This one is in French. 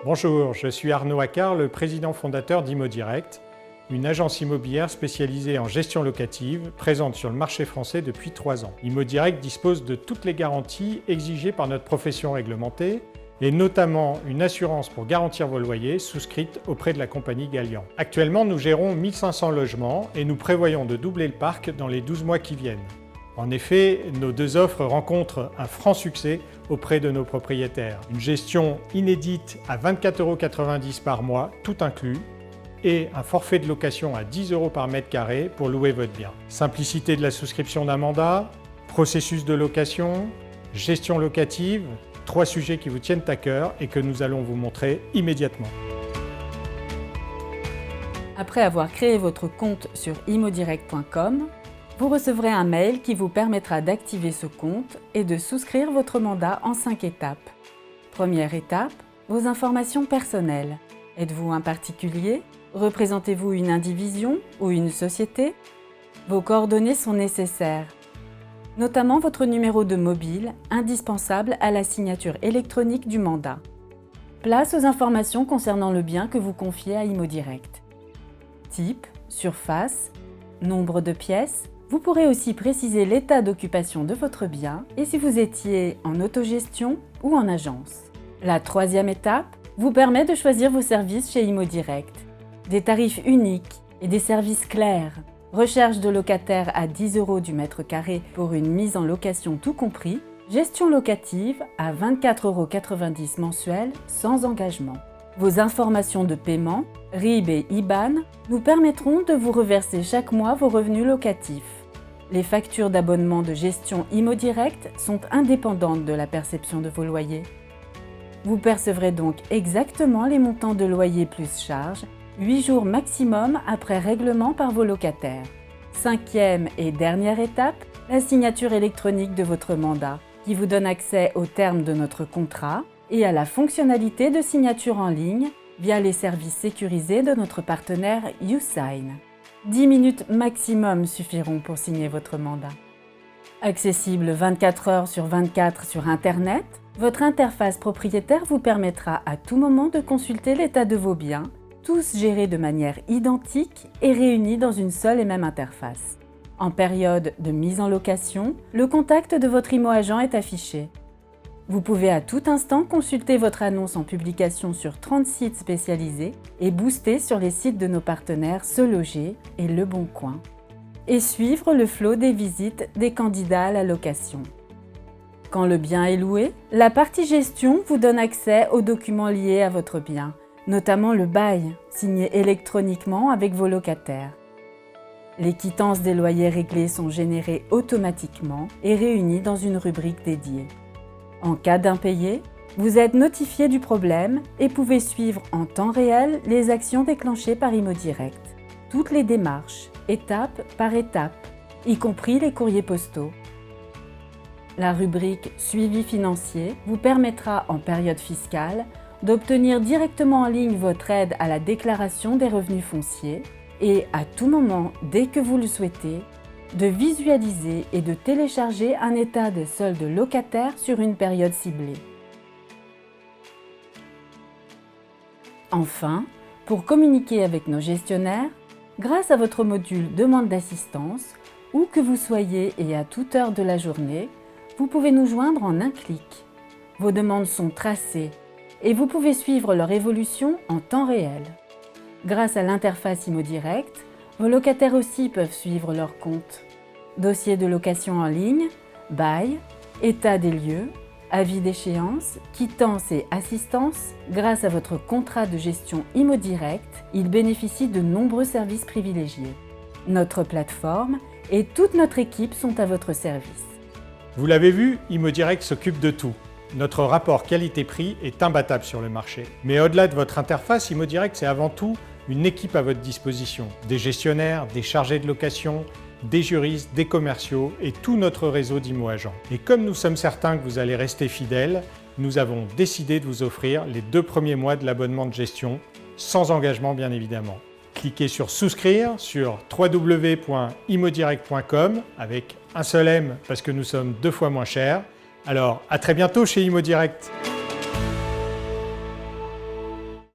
Bonjour, je suis Arnaud Accard, le président fondateur d'ImmoDirect, une agence immobilière spécialisée en gestion locative, présente sur le marché français depuis 3 ans. ImmoDirect dispose de toutes les garanties exigées par notre profession réglementée, et notamment une assurance pour garantir vos loyers souscrite auprès de la compagnie Gallian. Actuellement, nous gérons 1500 logements et nous prévoyons de doubler le parc dans les 12 mois qui viennent. En effet, nos deux offres rencontrent un franc succès auprès de nos propriétaires. Une gestion inédite à 24,90 € par mois, tout inclus, et un forfait de location à 10 € par mètre carré pour louer votre bien. Simplicité de la souscription d'un mandat, processus de location, gestion locative, 3 sujets qui vous tiennent à cœur et que nous allons vous montrer immédiatement. Après avoir créé votre compte sur immodirect.com, vous recevrez un mail qui vous permettra d'activer ce compte et de souscrire votre mandat en 5 étapes. Première étape, vos informations personnelles. Êtes-vous un particulier? Représentez-vous une indivision ou une société? Vos coordonnées sont nécessaires, notamment votre numéro de mobile, indispensable à la signature électronique du mandat. Place aux informations concernant le bien que vous confiez à ImmoDirect. Type, surface, nombre de pièces. Vous pourrez aussi préciser l'état d'occupation de votre bien et si vous étiez en autogestion ou en agence. La troisième étape vous permet de choisir vos services chez ImmoDirect. Des tarifs uniques et des services clairs. Recherche de locataires à 10 € du mètre carré pour une mise en location tout compris. Gestion locative à 24,90 € mensuel sans engagement. Vos informations de paiement, RIB et IBAN, nous permettront de vous reverser chaque mois vos revenus locatifs. Les factures d'abonnement de gestion ImmoDirect sont indépendantes de la perception de vos loyers. Vous percevrez donc exactement les montants de loyer plus charges, 8 jours maximum après règlement par vos locataires. Cinquième et dernière étape, la signature électronique de votre mandat, qui vous donne accès aux termes de notre contrat et à la fonctionnalité de signature en ligne via les services sécurisés de notre partenaire YouSign. 10 minutes maximum suffiront pour signer votre mandat. Accessible 24 heures sur 24 sur Internet, votre interface propriétaire vous permettra à tout moment de consulter l'état de vos biens, tous gérés de manière identique et réunis dans une seule et même interface. En période de mise en location, le contact de votre ImmoAgent est affiché. Vous pouvez à tout instant consulter votre annonce en publication sur 30 sites spécialisés et booster sur les sites de nos partenaires Se Loger et Le Bon Coin. Et suivre le flot des visites des candidats à la location. Quand le bien est loué, la partie gestion vous donne accès aux documents liés à votre bien, notamment le bail, signé électroniquement avec vos locataires. Les quittances des loyers réglés sont générées automatiquement et réunies dans une rubrique dédiée. En cas d'impayé, vous êtes notifié du problème et pouvez suivre en temps réel les actions déclenchées par ImmoDirect. Toutes les démarches, étape par étape, y compris les courriers postaux. La rubrique Suivi financier vous permettra en période fiscale d'obtenir directement en ligne votre aide à la déclaration des revenus fonciers et à tout moment, dès que vous le souhaitez, de visualiser et de télécharger un état des soldes locataires sur une période ciblée. Enfin, pour communiquer avec nos gestionnaires, grâce à votre module Demande d'assistance, où que vous soyez et à toute heure de la journée, vous pouvez nous joindre en un clic. Vos demandes sont tracées et vous pouvez suivre leur évolution en temps réel. Grâce à l'interface ImmoDirect, vos locataires aussi peuvent suivre leur compte. Dossier de location en ligne, bail, état des lieux, avis d'échéance, quittance et assistance. Grâce à votre contrat de gestion ImmoDirect, il bénéficie de nombreux services privilégiés. Notre plateforme et toute notre équipe sont à votre service. Vous l'avez vu, ImmoDirect s'occupe de tout. Notre rapport qualité-prix est imbattable sur le marché. Mais au-delà de votre interface, ImmoDirect, c'est avant tout une équipe à votre disposition. Des gestionnaires, des chargés de location, des juristes, des commerciaux et tout notre réseau d'ImmoAgents. Et comme nous sommes certains que vous allez rester fidèles, nous avons décidé de vous offrir les 2 premiers mois de l'abonnement de gestion, sans engagement bien évidemment. Cliquez sur souscrire sur www.immodirect.com avec un seul M parce que nous sommes 2 fois moins chers. Alors à très bientôt chez ImmoDirect.